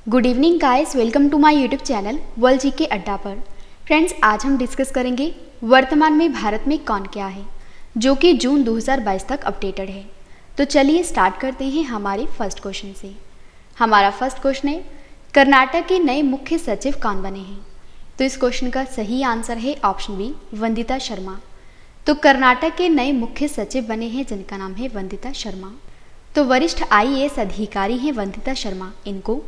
Good evening guys, welcome to my YouTube channel world GK Adda पर। Friends, आज हम discuss करेंगे वर्तमान में भारत में कौन क्या है, जो कि जून 2022 तक अपडेटेड है। तो चलिए स्टार्ट करते हैं हमारे फर्स्ट क्वेश्चन से। हमारा फर्स्ट क्वेश्चन है, कर्नाटक के नए मुख्य सचिव कौन बने हैं? तो इस क्वेश्चन का सही आंसर है ऑप्शन बी, वंदिता शर्मा। तो कर्नाटक के नए मुख्य सचिव बने हैं जिनका नाम है वंदिता शर्मा। तो वरिष्ठ IAS अधिकारी हैं वंदिता शर्मा। इनको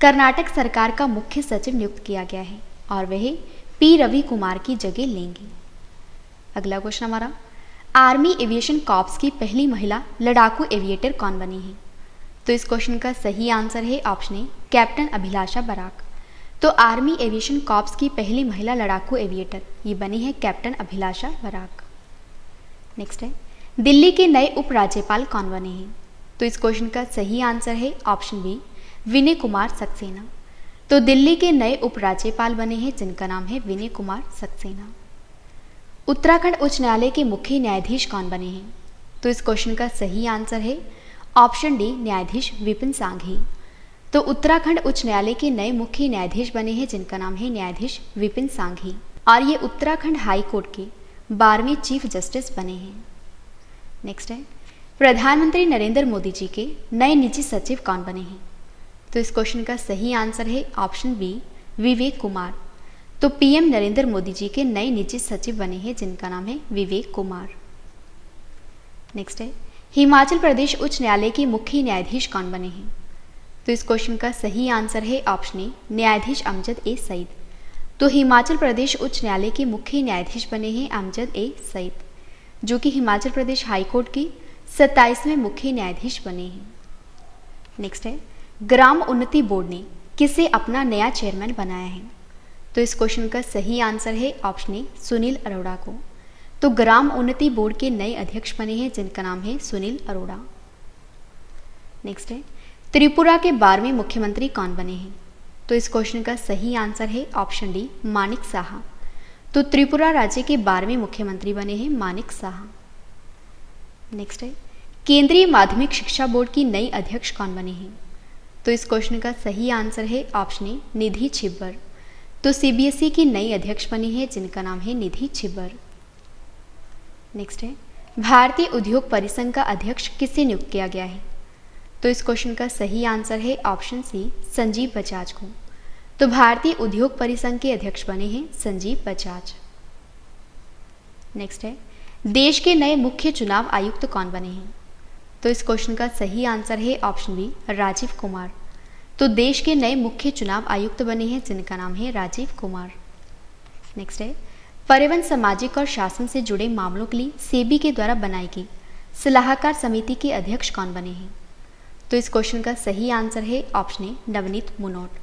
कर्नाटक सरकार का मुख्य सचिव नियुक्त किया गया है और वह P रवि कुमार की जगह लेंगे। अगला क्वेश्चन हमारा, आर्मी एविएशन कॉर्प्स की पहली महिला लड़ाकू एविएटर कौन बनी है? तो इस क्वेश्चन का सही आंसर है option A, captain Abhilasha Barak. तो आर्मी एविएशन कॉर्प्स की पहली महिला लड़ाकू एविएटर ये बनी है कैप्टन अभिलाषा बराक। नेक्स्ट है, दिल्ली के नए उपराज्यपाल कौन बने हैं? तो इस क्वेश्चन का सही आंसर है ऑप्शन बी, विनय कुमार सक्सेना। तो दिल्ली के नए उपराज्यपाल बने हैं जिनका नाम है विनय कुमार सक्सेना। उत्तराखंड उच्च न्यायालय के मुख्य न्यायाधीश कौन बने हैं? तो इस क्वेश्चन का सही आंसर है ऑप्शन डी, न्यायाधीश विपिन सांघी। तो उत्तराखंड उच्च न्यायालय के नए मुख्य न्यायाधीश बने हैं जिनका नाम है न्यायाधीश विपिन सांघी और ये उत्तराखंड हाई कोर्ट के 12वें चीफ जस्टिस बने हैं। नेक्स्ट है, प्रधानमंत्री नरेंद्र मोदी जी के नए निजी सचिव कौन बने हैं? तो इस क्वेश्चन का सही आंसर है ऑप्शन बी, विवेक कुमार। तो PM नरेंद्र मोदी जी के नए निजी सचिव बने हैं जिनका नाम है विवेक कुमार। नेक्स्ट है, हिमाचल प्रदेश उच्च न्यायालय के मुख्य न्यायाधीश कौन बने हैं? तो इस क्वेश्चन का सही आंसर है ऑप्शन ए, न्यायाधीश अमजद ए सईद। तो हिमाचल प्रदेश उच्च न्यायालय के मुख्य न्यायाधीश बने हैं अमजद ए सईद, जो कि हिमाचल प्रदेश हाईकोर्ट की 27वें मुख्य न्यायाधीश बने हैं। नेक्स्ट है, ग्राम उन्नति बोर्ड ने किसे अपना नया चेयरमैन बनाया है? तो इस क्वेश्चन का सही आंसर है ऑप्शन ए, सुनील अरोड़ा को। तो ग्राम उन्नति बोर्ड के नए अध्यक्ष बने हैं जिनका नाम है सुनील अरोड़ा। नेक्स्ट है, त्रिपुरा के 12वें मुख्यमंत्री कौन बने हैं? तो इस क्वेश्चन का सही आंसर है ऑप्शन डी, मानिक साहा। तो त्रिपुरा राज्य के 12वें मुख्यमंत्री बने हैं मानिक साहा। नेक्स्ट है, केंद्रीय माध्यमिक शिक्षा बोर्ड की नई अध्यक्ष कौन बने हैं? तो इस क्वेश्चन का सही आंसर है ऑप्शन ए, निधि छिब्बर। तो CBSE की नई अध्यक्ष बनी है जिनका नाम है निधि छिब्बर। नेक्स्ट है, भारतीय उद्योग परिसंघ का अध्यक्ष किसे नियुक्त किया गया है? तो इस क्वेश्चन का सही आंसर है ऑप्शन सी, संजीव बजाज को। तो भारतीय उद्योग परिसंघ के अध्यक्ष बने हैं संजीव बजाज। नेक्स्ट है, देश के नए मुख्य चुनाव आयुक्त कौन बने हैं? तो इस क्वेश्चन का सही आंसर है ऑप्शन बी, राजीव कुमार। तो देश के नए मुख्य चुनाव आयुक्त बने हैं जिनका नाम है राजीव कुमार। नेक्स्ट है, परिवहन, सामाजिक और शासन से जुड़े मामलों के लिए सेबी के द्वारा बनाई गई सलाहकार समिति के अध्यक्ष कौन बने हैं? तो इस क्वेश्चन का सही आंसर है ऑप्शन ए, नवनीत मुनोट।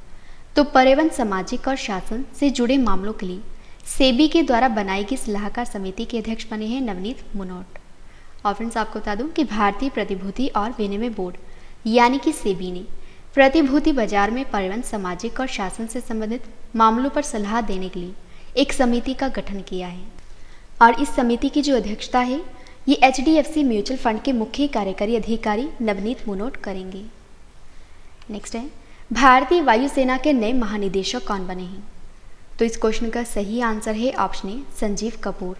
तो परिवहन, सामाजिक और शासन से जुड़े मामलों के लिए सेबी के द्वारा बनाई गई सलाहकार समिति के अध्यक्ष बने हैं नवनीत मुनोट। और फ्रेंड्स, आपको बता दूं कि भारतीय प्रतिभूति और विनिमय बोर्ड यानी कि सेबी ने प्रतिभूति बाजार में परिवहन, सामाजिक और शासन से संबंधित मामलों पर सलाह देने के लिए एक समिति का गठन किया है और इस समिति की जो अध्यक्षता है ये HDFC म्यूचुअल फंड के मुख्य कार्यकारी अधिकारी नवनीत मुनोट करेंगे। नेक्स्ट है, भारतीय वायुसेना के नए महानिदेशक कौन बने हैं? तो इस क्वेश्चन का सही आंसर है ऑप्शन ए, संजीव कपूर।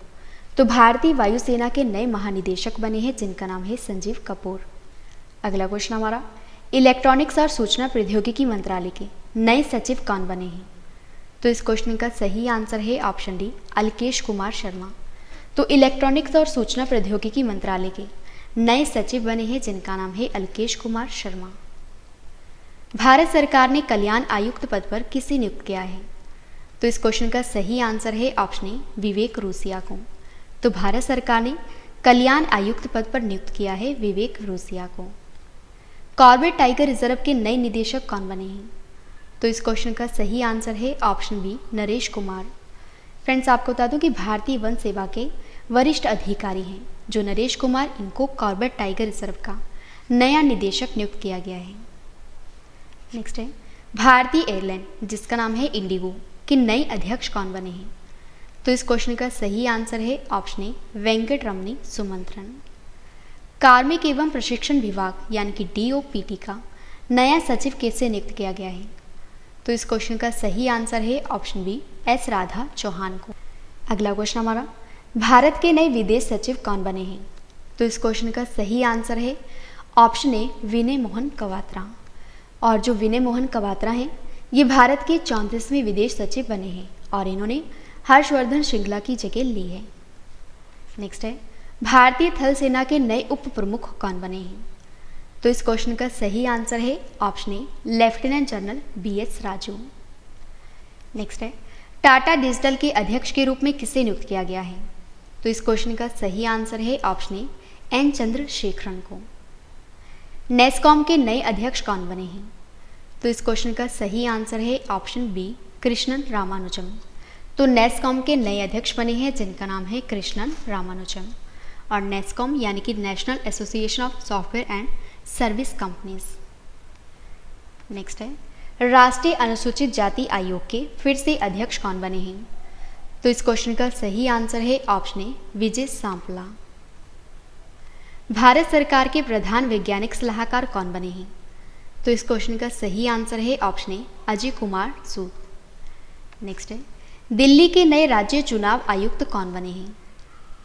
तो भारतीय वायुसेना के नए महानिदेशक बने हैं जिनका नाम है संजीव कपूर। अगला क्वेश्चन हमारा, इलेक्ट्रॉनिक्स और सूचना प्रौद्योगिकी मंत्रालय के नए सचिव कौन बने हैं? तो इस क्वेश्चन का सही आंसर है ऑप्शन डी, अलकेश कुमार शर्मा। तो इलेक्ट्रॉनिक्स और सूचना प्रौद्योगिकी मंत्रालय के नए सचिव बने हैं जिनका नाम है अलकेश कुमार शर्मा। भारत सरकार ने कल्याण आयुक्त पद पर किसे नियुक्त किया है? तो इस क्वेश्चन का सही आंसर है ऑप्शन ए, विवेक रूसिया को। तो भारत सरकार ने कल्याण आयुक्त पद पर नियुक्त किया है विवेक रूसिया को। कॉर्बेट टाइगर रिजर्व के नए निदेशक कौन बने हैं? तो इस क्वेश्चन का सही आंसर है option B, Naresh Kumar. Friends, आपको बता दूं कि भारतीय वन सेवा के वरिष्ठ अधिकारी हैं जो नरेश कुमार, इनको कॉर्बेट टाइगर रिजर्व का नया निदेशक नियुक्त किया गया है। नेक्स्ट है, भारतीय एयरलाइन जिसका नाम है इंडिगो के नए अध्यक्ष कौन बने हैं? तो इस क्वेश्चन का सही आंसर है ऑप्शन ए, वेंकट रमनी सुमंत्रन। कार्मिक एवं प्रशिक्षण विभाग यानी कि DOPT का नया सचिव किसे नियुक्त किया गया है? तो इस क्वेश्चन का सही आंसर है option B S Radha Chauhan को। अगला क्वेश्चन हमारा, भारत के नए विदेश सचिव कौन बने हैं? तो इस क्वेश्चन का सही आंसर है ऑप्शन ए विनय मोहन क्वात्रा। और जो विनय मोहन क्वात्रा हैं ये भारत के 34वें विदेश सचिव बने हैं और इन्होंने हर्षवर्धन श्रृंगला की जगह ली है। नेक्स्ट है, भारतीय थल सेना के नए उप प्रमुख कौन बने हैं? तो इस क्वेश्चन का सही आंसर है option A lieutenant general B S Raju. Next है, टाटा डिजिटल के अध्यक्ष के रूप में किसे नियुक्त किया गया है? तो इस क्वेश्चन का सही आंसर है ऑप्शन ए एन चंद्रशेखरन को। नेस्कॉम के नए अध्यक्ष कौन बने हैं? तो इस क्वेश्चन का सही आंसर है ऑप्शन बी कृष्णन रामानुजम। तो नेस्कॉम के नए अध्यक्ष बने हैं जिनका नाम है कृष्णन रामानुजम। और नेस्कॉम यानी कि national association of software and service companies. Next है, राष्ट्रीय अनुसूचित जाति आयोग के फिर से अध्यक्ष कौन बने हैं? तो इस क्वेश्चन का सही आंसर है ऑप्शन ए विजय सांपला। भारत सरकार के प्रधान वैज्ञानिक सलाहकार कौन बने हैं? तो इस क्वेश्चन का सही आंसर है ऑप्शन ए अजय कुमार सूद। नेक्स्ट है, दिल्ली के नए राज्य चुनाव आयुक्त कौन बने हैं?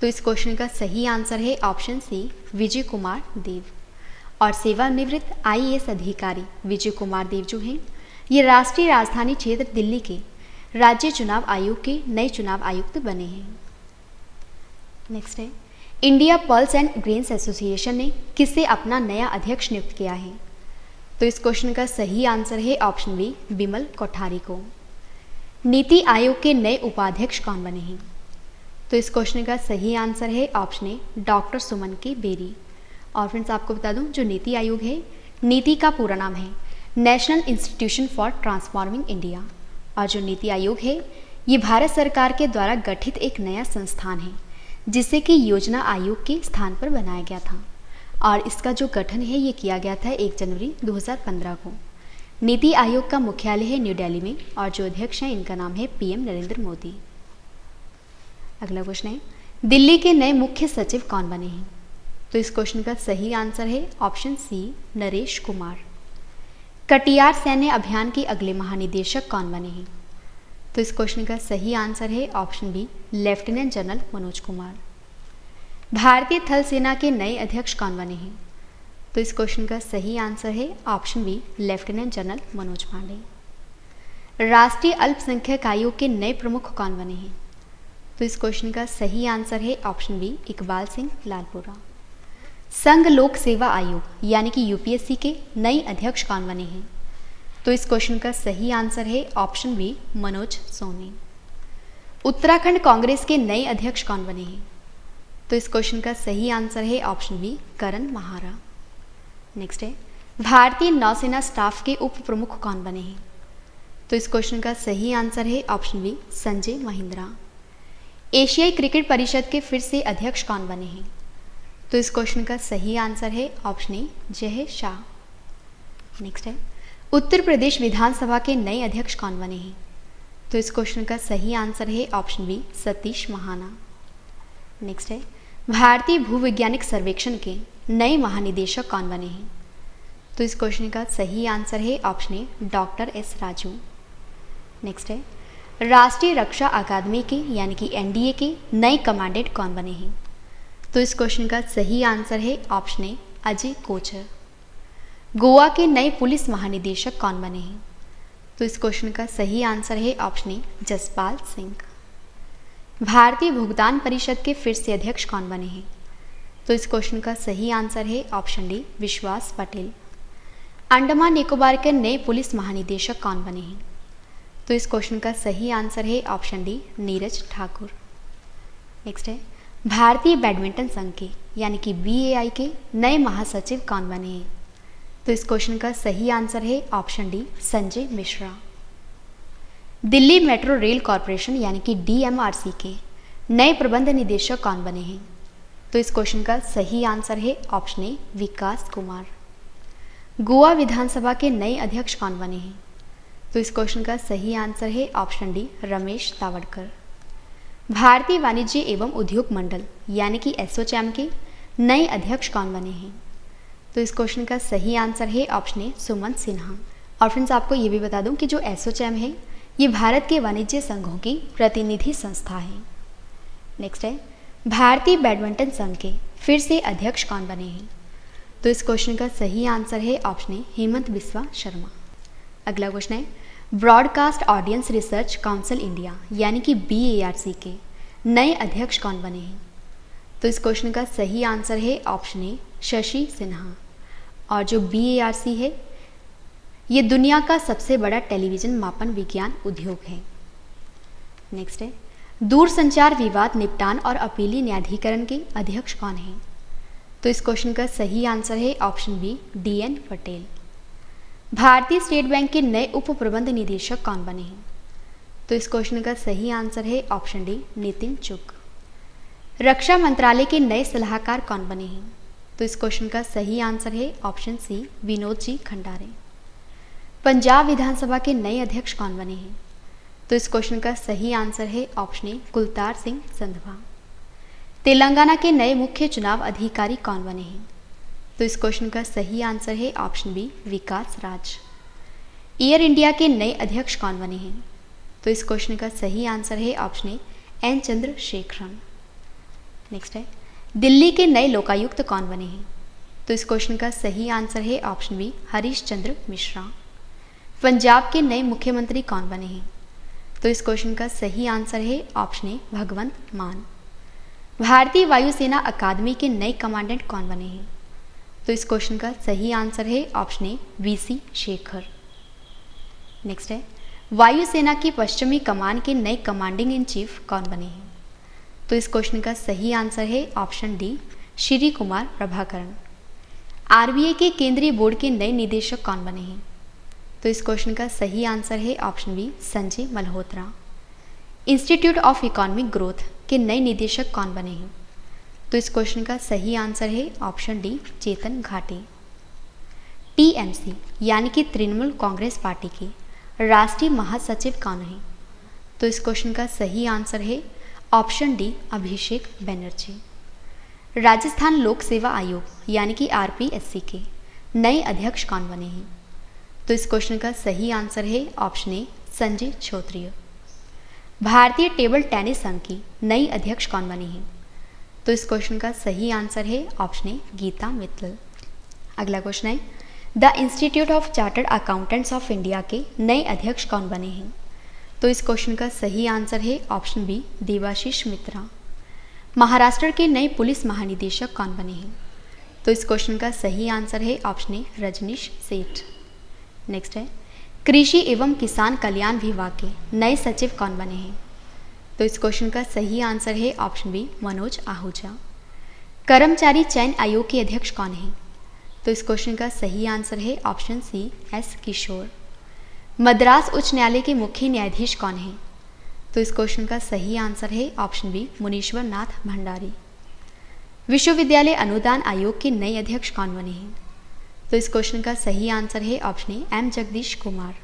तो इस क्वेश्चन का सही आंसर है ऑप्शन सी विजय कुमार देव। और सेवानिवृत्त आईएएस अधिकारी विजय कुमार देव जो हैं ये राष्ट्रीय राजधानी क्षेत्र दिल्ली के राज्य चुनाव आयोग के नए चुनाव आयुक्त बने हैं। नेक्स्ट है, India pulse and grains association ने किसे अपना नया अध्यक्ष नियुक्त किया है? तो इस क्वेश्चन का सही आंसर है ऑप्शन बी बिमल कोठारी को। नीति आयोग के नए उपाध्यक्ष कौन बने हैं? तो इस क्वेश्चन का सही आंसर है ऑप्शन ए डॉक्टर सुमन के बेरी। और फ्रेंड्स आपको बता दूं जो नीति आयोग है, नीति का पूरा नाम है national institution for transforming India. और जो नीति आयोग है ये भारत सरकार के द्वारा गठित एक नया संस्थान है जिसे कि योजना आयोग के स्थान पर बनाया गया था। और इसका जो गठन है ये किया गया था 1 जनवरी 2015 को। नीति आयोग का मुख्यालय है न्यू दिल्ली में और जो अध्यक्ष हैं इनका नाम है पीएम नरेंद्र मोदी। अगला क्वेश्चन है, दिल्ली के नए मुख्य सचिव कौन बने हैं? तो इस क्वेश्चन का सही आंसर है ऑप्शन सी नरेश कुमार। कटियार सैन्य अभियान के अगले महानिदेशक कौन बने हैं? तो इस क्वेश्चन का सही आंसर है option B lieutenant general Manoj Kumar. भारतीय थल सेना के नए अध्यक्ष कौन बने हैं? तो इस क्वेश्चन का सही आंसर है option B lieutenant general Manoj Pande. राष्ट्रीय अल्पसंख्यक आयोग के नए प्रमुख कौन बने हैं? तो इस क्वेश्चन का सही आंसर है ऑप्शन बी इकबाल सिंह लालपुरा। संघ लोक सेवा आयोग यानी कि यूपीएससी के नए अध्यक्ष कौन बने हैं? तो इस क्वेश्चन का सही आंसर है ऑप्शन बी मनोज सोनी। उत्तराखंड कांग्रेस के नए अध्यक्ष कौन बने हैं? तो इस क्वेश्चन का सही आंसर है ऑप्शन बी करण महारा। नेक्स्ट है, भारतीय नौसेना स्टाफ के उप प्रमुख कौन बने हैं? तो इस क्वेश्चन का सही आंसर है ऑप्शन बी संजय महिंद्रा। एशियाई क्रिकेट परिषद के फिर से अध्यक्ष कौन बने हैं? तो इस क्वेश्चन का सही आंसर है ऑप्शन ए जय शाह। नेक्स्ट है, उत्तर प्रदेश विधानसभा के नए अध्यक्ष कौन बने हैं? तो इस क्वेश्चन का सही आंसर है option B Satish Mahana. Next है, भारतीय भूवैज्ञानिक सर्वेक्षण के नए महानिदेशक कौन बने हैं? तो इस क्वेश्चन का सही आंसर है ऑप्शन ए डॉक्टर एस राजू। नेक्स्ट है, राष्ट्रीय रक्षा अकादमी के यानी कि एनडीए के नए कमांडेंट कौन बने हैं? तो इस क्वेश्चन का सही आंसर है ऑप्शन ए अजय कोचर। गोवा के नए पुलिस महानिदेशक कौन बने हैं? तो इस क्वेश्चन का सही आंसर है ऑप्शन ए जसपाल सिंह। भारतीय भुगतान परिषद के फिर से अध्यक्ष कौन बने हैं? तो इस क्वेश्चन का सही आंसर है ऑप्शन डी विश्वास पटेल। अंडमान निकोबार के नए पुलिस महानिदेशक कौन बने हैं? तो इस क्वेश्चन का सही आंसर है option D Neeraj Thakur. Next है, भारतीय बैडमिंटन संघ के यानी कि BAI के नए महासचिव कौन बने हैं? तो इस क्वेश्चन का सही आंसर है option D Sanjay Mishra. Delhi metro rail corporation यानी कि DMRC के नए प्रबंध निदेशक कौन बने हैं? तो इस क्वेश्चन का सही आंसर है ऑप्शन ए विकास कुमार। गोवा विधानसभा के नए अध्यक्ष कौन बने हैं? तो इस क्वेश्चन का सही आंसर है ऑप्शन डी रमेश तावड़कर। भारतीय वाणिज्य एवं उद्योग मंडल यानी कि एसोचैम के नए अध्यक्ष कौन बने हैं? तो इस क्वेश्चन का सही आंसर है ऑप्शन ए सुमन सिन्हा। और फ्रेंड्स आपको ये भी बता दूं कि जो एसोचैम है ये भारत के वाणिज्य संघों की प्रतिनिधि संस्था है। नेक्स्ट है, भारतीय बैडमिंटन संघ के फिर से अध्यक्ष कौन बने हैं? तो इस क्वेश्चन का सही आंसर है ऑप्शन ए हेमंत बिस्वा शर्मा। अगला क्वेश्चन है, broadcast audience research council India यानी कि BARC के नए अध्यक्ष कौन बने हैं? तो इस क्वेश्चन का सही आंसर है ऑप्शन ए शशि सिन्हा। और जो BARC है ये दुनिया का सबसे बड़ा टेलीविजन मापन विज्ञान उद्योग है। नेक्स्ट है, दूरसंचार विवाद निपटान और अपीली न्यायाधिकरण के अध्यक्ष कौन हैं? तो इस क्वेश्चन का सही आंसर है ऑप्शन बी DN पटेल। भारतीय स्टेट बैंक के नए उप प्रबंध निदेशक कौन बने हैं? तो इस क्वेश्चन का सही आंसर है ऑप्शन डी नितिन चुग। रक्षा मंत्रालय के नए सलाहकार कौन बने हैं? तो इस क्वेश्चन का सही आंसर है ऑप्शन सी विनोद जी खंडारे। पंजाब विधानसभा के नए अध्यक्ष कौन बने हैं? तो इस क्वेश्चन का सही आंसर है ऑप्शन ए कुलतार सिंह संधवा। तेलंगाना के नए मुख्य चुनाव अधिकारी कौन बने हैं? तो इस क्वेश्चन का सही आंसर है ऑप्शन बी विकास राज। एयर इंडिया के नए अध्यक्ष कौन बने हैं? तो इस क्वेश्चन का सही आंसर है option A N Chandrasekaran. Next है, दिल्ली के नए लोकायुक्त कौन बने हैं? तो इस क्वेश्चन का सही आंसर है ऑप्शन बी हरीश चंद्र मिश्रा। पंजाब के नए मुख्यमंत्री कौन बने हैं? तो इस क्वेश्चन का सही आंसर है ऑप्शन ए भगवंत मान। भारतीय वायुसेना अकादमी के नए कमांडेंट कौन बने हैं? तो इस क्वेश्चन का सही आंसर है ऑप्शन ए VC शेखर। नेक्स्ट है, वायुसेना की पश्चिमी कमान के नए कमांडिंग इन चीफ कौन बने हैं? तो इस क्वेश्चन का सही आंसर है option D Shri Kumar Prabhakaran. RBI के केंद्रीय बोर्ड के नए निदेशक कौन बने हैं? तो इस क्वेश्चन का सही आंसर है option B Sanjay Malhotra. Institute of economic growth के नए निदेशक कौन बने हैं? तो इस क्वेश्चन का सही आंसर है ऑप्शन डी चेतन घाटी। TMC यानी कि तृणमूल कांग्रेस पार्टी के राष्ट्रीय महासचिव कौन है? तो इस क्वेश्चन का सही आंसर है ऑप्शन डी अभिषेक बनर्जी। राजस्थान लोक सेवा आयोग यानी कि RPSC के नए अध्यक्ष कौन बने हैं? तो इस क्वेश्चन का सही आंसर है ऑप्शन ए संजय क्षत्रिय। भारतीय टेबल टेनिस संघ की नई अध्यक्ष कौन बनी है? तो इस क्वेश्चन का सही आंसर है ऑप्शन ए गीता मित्तल। अगला क्वेश्चन है, the institute of chartered accountants of India के नए अध्यक्ष कौन बने हैं? तो इस क्वेश्चन का सही आंसर है ऑप्शन बी देवाशीष मित्रा। महाराष्ट्र के नए पुलिस महानिदेशक कौन बने हैं? तो इस क्वेश्चन का सही आंसर है ऑप्शन ए रजनीश सेठ। नेक्स्ट है, कृषि एवं किसान कल्याण विभाग के नए सचिव कौन बने हैं? तो इस क्वेश्चन का सही आंसर है ऑप्शन बी मनोज आहूजा। कर्मचारी चयन आयोग के अध्यक्ष कौन हैं? तो इस क्वेश्चन का सही आंसर है ऑप्शन सी S किशोर। मद्रास उच्च न्यायालय के मुख्य न्यायाधीश कौन हैं? तो इस क्वेश्चन का सही आंसर है ऑप्शन बी मुनीश्वर नाथ भंडारी। विश्वविद्यालय अनुदान आयोग के नए अध्यक्ष कौन बने हैं? तो इस क्वेश्चन का सही आंसर है option A M Jagdish Kumar.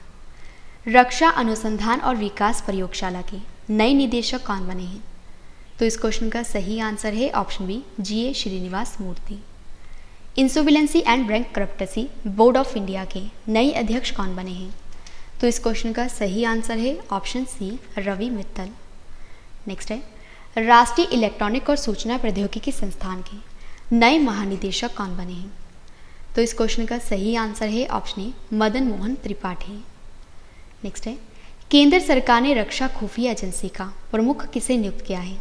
रक्षा अनुसंधान और विकास प्रयोगशाला के नए निदेशक कौन बने हैं? तो इस क्वेश्चन का सही आंसर है option B GA Srinivas Murthy. इंसोविलेंसी and bank करप्टेसी board of India के नए अध्यक्ष कौन बने हैं? तो इस क्वेश्चन का सही आंसर है option C Ravi Mittal. Next है, राष्ट्रीय इलेक्ट्रॉनिक और सूचना प्रौद्योगिकी संस्थान के नए महानिदेशक कौन बने हैं? तो इस क्वेश्चन का सही आंसर है ऑप्शन ए मदन मोहन त्रिपाठी। नेक्स्ट है, केंद्र सरकार ने रक्षा खुफिया एजेंसी का प्रमुख किसे नियुक्त किया है?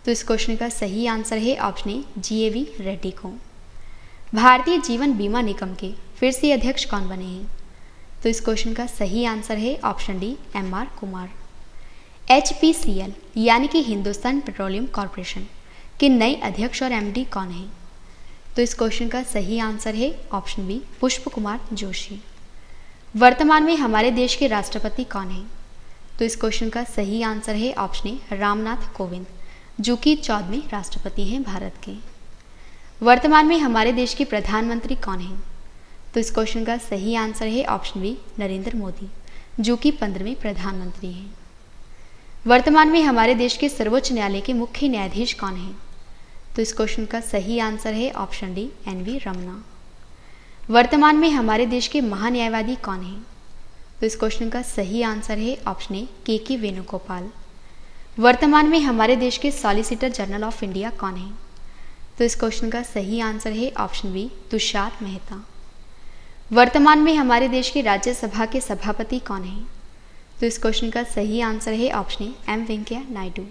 तो इस क्वेश्चन का सही आंसर है ऑप्शन ए GAV रेड्डी को। भारतीय जीवन बीमा निगम के फिर से अध्यक्ष कौन बने हैं? तो इस क्वेश्चन का सही आंसर है option D MR Kumar. HPCL यानी कि हिंदुस्तान पेट्रोलियम कॉरपोरेशन के नए अध्यक्ष और MD कौन हैं? तो इस क्वेश्चन का सही आंसर है ऑप्शन बी पुष्प कुमार जोशी। वर्तमान में हमारे देश के राष्ट्रपति कौन हैं? तो इस क्वेश्चन का सही आंसर है ऑप्शन ए रामनाथ कोविंद, जो कि 14वें राष्ट्रपति हैं भारत के। वर्तमान में हमारे देश के प्रधानमंत्री कौन हैं? तो इस क्वेश्चन का सही आंसर है ऑप्शन बी नरेंद्र मोदी, जो कि 15वें प्रधानमंत्री हैं। वर्तमान में हमारे देश के सर्वोच्च न्यायालय के मुख्य न्यायाधीश कौन हैं? तो इस क्वेश्चन का सही आंसर है ऑप्शन डी NV रमना। वर्तमान में हमारे देश के महान्यायवादी कौन हैं? तो इस क्वेश्चन का सही आंसर है ऑप्शन ए के वेणुगोपाल। वर्तमान में हमारे देश के सॉलिसिटर जनरल ऑफ इंडिया कौन है? तो इस क्वेश्चन का सही आंसर है ऑप्शन बी तुषार मेहता। वर्तमान में हमारे देश की राज्यसभा के सभापति कौन है? तो इस क्वेश्चन का सही आंसर है option A M Venkaiah Naidu.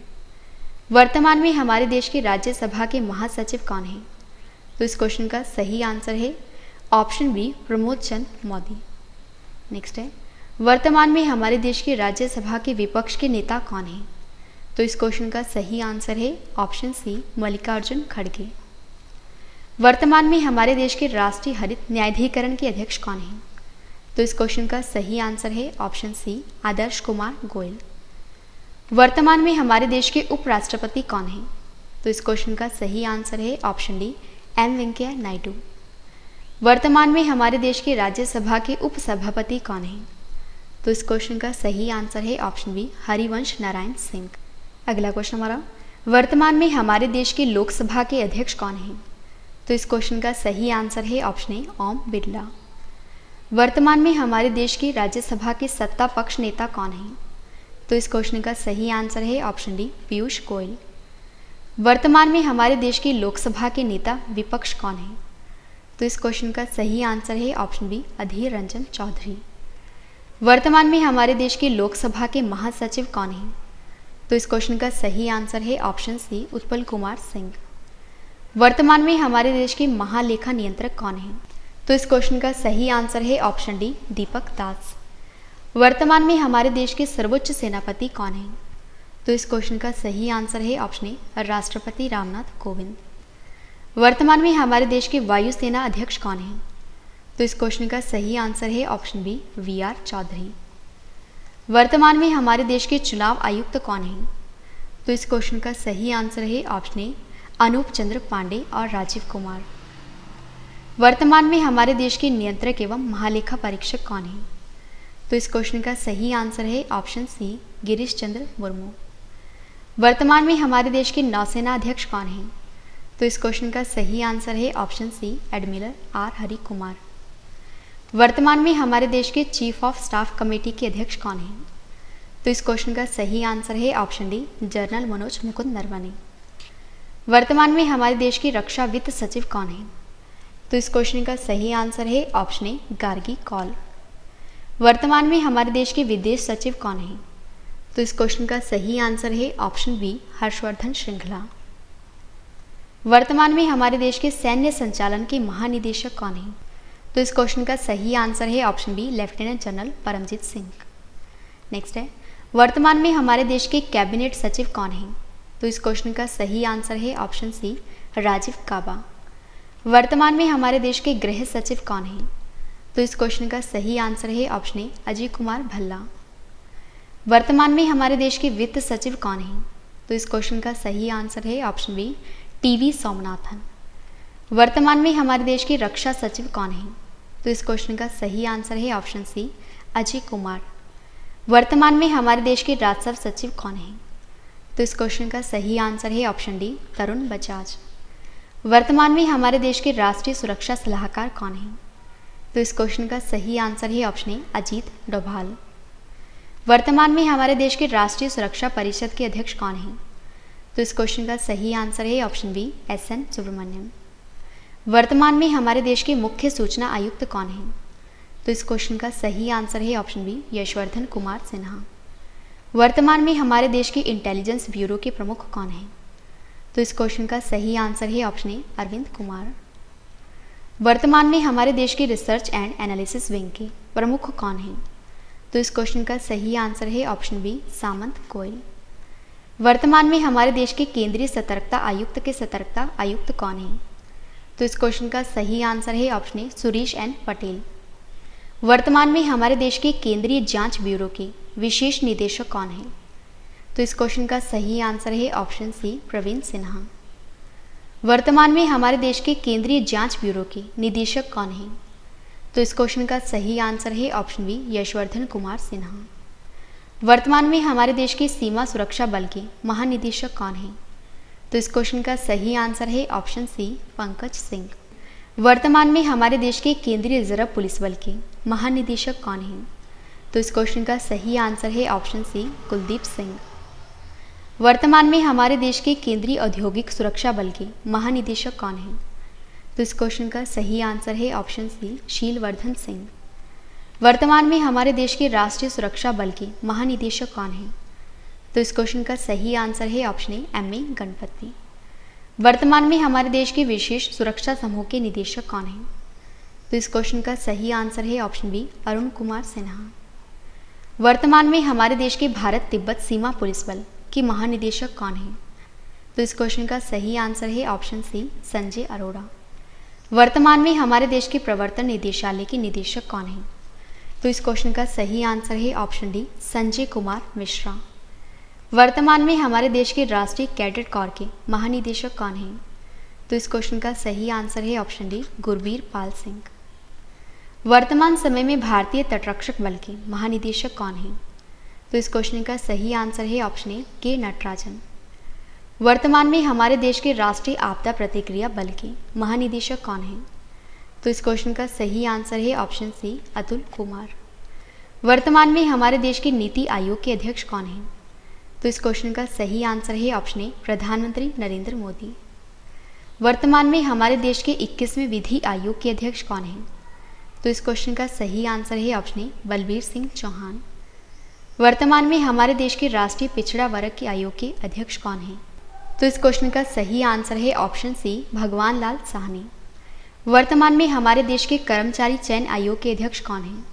वर्तमान में हमारे देश की राज्यसभा के महासचिव कौन है? तो इस क्वेश्चन का सही आंसर है ऑप्शन बी प्रमोद चंद मोदी। नेक्स्ट है, वर्तमान में हमारे देश की राज्यसभा के विपक्ष के नेता कौन है? तो इस क्वेश्चन का सही आंसर है ऑप्शन सी मल्लिकार्जुन खड़गे। वर्तमान में हमारे देश के राष्ट्रीय हरित न्यायाधिकरण के अध्यक्ष कौन है? तो इस क्वेश्चन का सही आंसर है ऑप्शन सी आदर्श कुमार गोयल। वर्तमान में हमारे देश के उपराष्ट्रपति कौन है? तो इस क्वेश्चन का सही आंसर है option D M Venkaiah Naidu. वर्तमान में हमारे देश के राज्यसभा के उपसभापति कौन है? तो इस क्वेश्चन का सही आंसर है ऑप्शन बी हरिवंश नारायण सिंह। अगला क्वेश्चन हमारा, वर्तमान में हमारे देश के लोकसभा के अध्यक्ष कौन हैं? तो इस क्वेश्चन का सही आंसर है ऑप्शन ए ओम बिरला। वर्तमान में हमारे देश की राज्यसभा के सत्ता पक्ष नेता कौन हैं? तो इस क्वेश्चन का सही आंसर है ऑप्शन डी पीयूष गोयल। वर्तमान में हमारे देश की लोकसभा के नेता विपक्ष कौन हैं? तो इस क्वेश्चन का सही आंसर है ऑप्शन बी अधीर रंजन चौधरी। वर्तमान में हमारे देश की लोकसभा के महासचिव कौन हैं? तो इस क्वेश्चन का सही आंसर है ऑप्शन सी उत्पल कुमार सिंह। वर्तमान में हमारे देश के महालेखा नियंत्रक कौन हैं? तो इस क्वेश्चन का सही आंसर है ऑप्शन डी दीपक दास। वर्तमान में हमारे देश के सर्वोच्च सेनापति कौन हैं? तो इस क्वेश्चन का सही आंसर है ऑप्शन ए राष्ट्रपति रामनाथ कोविंद। वर्तमान में हमारे देश के वायुसेना अध्यक्ष कौन हैं? तो इस क्वेश्चन का सही आंसर है option B V R Chaudhary. वर्तमान में हमारे देश के चुनाव आयुक्त कौन हैं? तो इस क्वेश्चन का सही आंसर है ऑप्शन ए अनूप चंद्र पांडे और राजीव कुमार। वर्तमान में हमारे देश के नियंत्रक एवं महालेखा परीक्षक कौन हैं? तो इस क्वेश्चन का सही आंसर है ऑप्शन सी गिरीश चंद्र मुर्मू। वर्तमान में हमारे देश के नौसेना अध्यक्ष कौन हैं? तो इस क्वेश्चन का सही आंसर है option C admiral R Hari Kumar. वर्तमान में हमारे देश के चीफ ऑफ स्टाफ कमेटी के अध्यक्ष कौन हैं? तो इस क्वेश्चन का सही आंसर है option D general Manoj Mukund Naravane. वर्तमान में हमारे देश की रक्षा वित्त सचिव कौन है? तो इस क्वेश्चन का सही आंसर है ऑप्शन ए गार्गी कौल। वर्तमान में हमारे देश के विदेश सचिव कौन है? तो इस क्वेश्चन का सही आंसर है ऑप्शन बी हर्षवर्धन श्रृंगला। वर्तमान में हमारे देश के सैन्य संचालन के महानिदेशक कौन है? तो इस क्वेश्चन का सही आंसर है option B lieutenant general Paramjit Singh. Next है, वर्तमान में हमारे देश के कैबिनेट सचिव कौन हैं? तो इस क्वेश्चन का सही आंसर है ऑप्शन सी राजीव काबा। वर्तमान में हमारे देश के गृह सचिव कौन हैं? तो इस क्वेश्चन का सही आंसर है ऑप्शन ए अजय कुमार भल्ला। वर्तमान में हमारे देश के वित्त सचिव कौन हैं? तो इस क्वेश्चन का सही आंसर है ऑप्शन बी टीवी सोमनाथन। वर्तमान में हमारे देश के रक्षा सचिव कौन हैं? तो इस क्वेश्चन का सही आंसर है ऑप्शन सी अजय कुमार। वर्तमान में हमारे देश के राजस्व सचिव कौन हैं? तो इस क्वेश्चन का सही आंसर है ऑप्शन डी तरुण बजाज। वर्तमान में हमारे देश के राष्ट्रीय सुरक्षा सलाहकार कौन हैं? तो इस क्वेश्चन का सही आंसर है ऑप्शन ए अजीत डोभाल। वर्तमान में हमारे देश के राष्ट्रीय सुरक्षा परिषद के अध्यक्ष कौन हैं? तो इस क्वेश्चन का सही आंसर है ऑप्शन बी एस.एन. सुब्रमण्यम। वर्तमान में हमारे देश के मुख्य सूचना आयुक्त कौन हैं? तो इस क्वेश्चन का सही आंसर है ऑप्शन बी यशवर्धन कुमार सिन्हा। वर्तमान में हमारे देश के इंटेलिजेंस ब्यूरो के प्रमुख कौन हैं? तो इस क्वेश्चन का सही आंसर है ऑप्शन ए अरविंद कुमार। वर्तमान में हमारे देश की रिसर्च एंड एनालिसिस विंग के प्रमुख कौन हैं? तो इस क्वेश्चन का सही आंसर है ऑप्शन बी सामंत गोयल। वर्तमान में हमारे देश के केंद्रीय सतर्कता आयुक्त के सतर्कता आयुक्त कौन हैं? तो इस क्वेश्चन का सही आंसर है option A Suresh N Patel. वर्तमान में हमारे देश के केंद्रीय जांच ब्यूरो के विशेष निदेशक कौन हैं? तो इस क्वेश्चन का सही आंसर है ऑप्शन सी प्रवीण सिन्हा। वर्तमान में हमारे देश के केंद्रीय जांच ब्यूरो के निदेशक कौन हैं? तो इस क्वेश्चन का सही आंसर है ऑप्शन बी यशवर्धन कुमार सिन्हा। वर्तमान में हमारे देश के सीमा सुरक्षा बल के महानिदेशक कौन हैं? तो इस क्वेश्चन का सही आंसर है ऑप्शन सी पंकज सिंह। वर्तमान में हमारे देश के केंद्रीय रिजर्व पुलिस बल के महानिदेशक कौन हैं? तो इस क्वेश्चन का सही आंसर है ऑप्शन सी, कुलदीप सिंह। वर्तमान में हमारे देश के केंद्रीय औद्योगिक सुरक्षा बल के महानिदेशक कौन हैं? तो इस क्वेश्चन का सही आंसर है ऑप्शन सी, शीलवर्धन सिंह। वर्तमान में हमारे देश के राष्ट्रीय सुरक्षा बल के महानिदेशक कौन हैं? तो इस क्वेश्चन का सही आंसर है ऑप्शन ए, एम.ए. गणपति। वर्तमान में हमारे देश के विशेष सुरक्षा समूह के निदेशक कौन हैं? तो इस क्वेश्चन का सही आंसर है ऑप्शन बी, अरुण कुमार सिन्हा। वर्तमान में हमारे देश के भारत तिब्बत सीमा पुलिस बल के महानिदेशक कौन हैं? तो इस क्वेश्चन का सही आंसर है ऑप्शन सी, संजय अरोड़ा। वर्तमान में हमारे देश के प्रवर्तन निदेशालय के निदेशक कौन हैं? तो इस क्वेश्चन का सही आंसर है ऑप्शन डी, संजय कुमार मिश्रा। वर्तमान में हमारे देश के राष्ट्रीय कैडेट कॉर के महानिदेशक कौन हैं? तो इस क्वेश्चन का सही आंसर है ऑप्शन डी, गुरबीर पाल सिंह। वर्तमान समय में भारतीय तटरक्षक बल के महानिदेशक कौन हैं? तो इस क्वेश्चन का सही आंसर है ऑप्शन ए, के नटराजन। वर्तमान में हमारे देश के राष्ट्रीय आपदा प्रतिक्रिया बल के महानिदेशक कौन हैं? तो इस क्वेश्चन का सही आंसर है ऑप्शन सी, अतुल कुमार। वर्तमान में हमारे देश के नीति आयोग के अध्यक्ष कौन हैं? तो इस क्वेश्चन का सही आंसर है ऑप्शन ए, प्रधानमंत्री नरेंद्र मोदी। वर्तमान में हमारे देश के 21वें विधि आयोग के अध्यक्ष कौन हैं? तो इस क्वेश्चन का सही आंसर है ऑप्शन ए, बलबीर सिंह चौहान। वर्तमान में हमारे देश के राष्ट्रीय पिछड़ा वर्ग के आयोग के अध्यक्ष कौन हैं? तो इस क्वेश्चन का सही आंसर है ऑप्शन सी, भगवान लाल साहनी। वर्तमान में हमारे देश के कर्मचारी चयन आयोग के अध्यक्ष कौन हैं?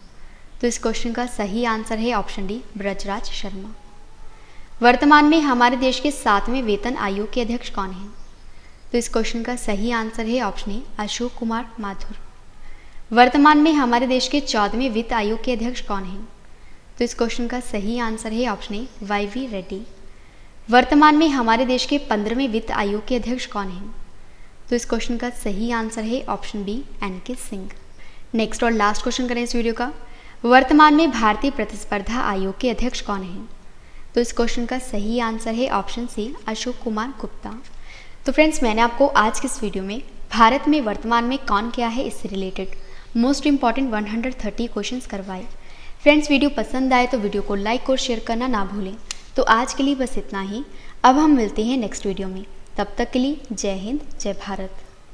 तो इस क्वेश्चन का सही आंसर है ऑप्शन डी, ब्रजराज शर्मा। वर्तमान में हमारे देश के 7वें वेतन आयोग के अध्यक्ष कौन हैं? तो इस क्वेश्चन का सही आंसर है ऑप्शन ए, अशोक कुमार माथुर। वर्तमान में हमारे देश के 14वें वित्त आयोग के अध्यक्ष कौन हैं? तो इस क्वेश्चन का सही आंसर है ऑप्शन ए, वाई.वी. रेड्डी। वर्तमान में हमारे देश के 15वें वित्त आयोग के अध्यक्ष कौन हैं? तो इस क्वेश्चन का सही आंसर है option B, N K. Singh. Next और लास्ट क्वेश्चन करें इस वीडियो का। वर्तमान में भारतीय प्रतिस्पर्धा आयोग के अध्यक्ष कौन हैं? तो इस क्वेश्चन का सही आंसर है ऑप्शन सी, अशोक कुमार गुप्ता। तो फ्रेंड्स, मैंने आपको आज के इस वीडियो में भारत में वर्तमान में कौन क्या है इससे रिलेटेड मोस्ट इंपॉर्टेंट 130 क्वेश्चंस करवाए। फ्रेंड्स, वीडियो पसंद आए तो वीडियो को लाइक और शेयर करना ना भूलें। तो आज के लिए बस इतना ही। अब हम मिलते हैं नेक्स्ट वीडियो में। तब तक के लिए जय हिंद, जय भारत।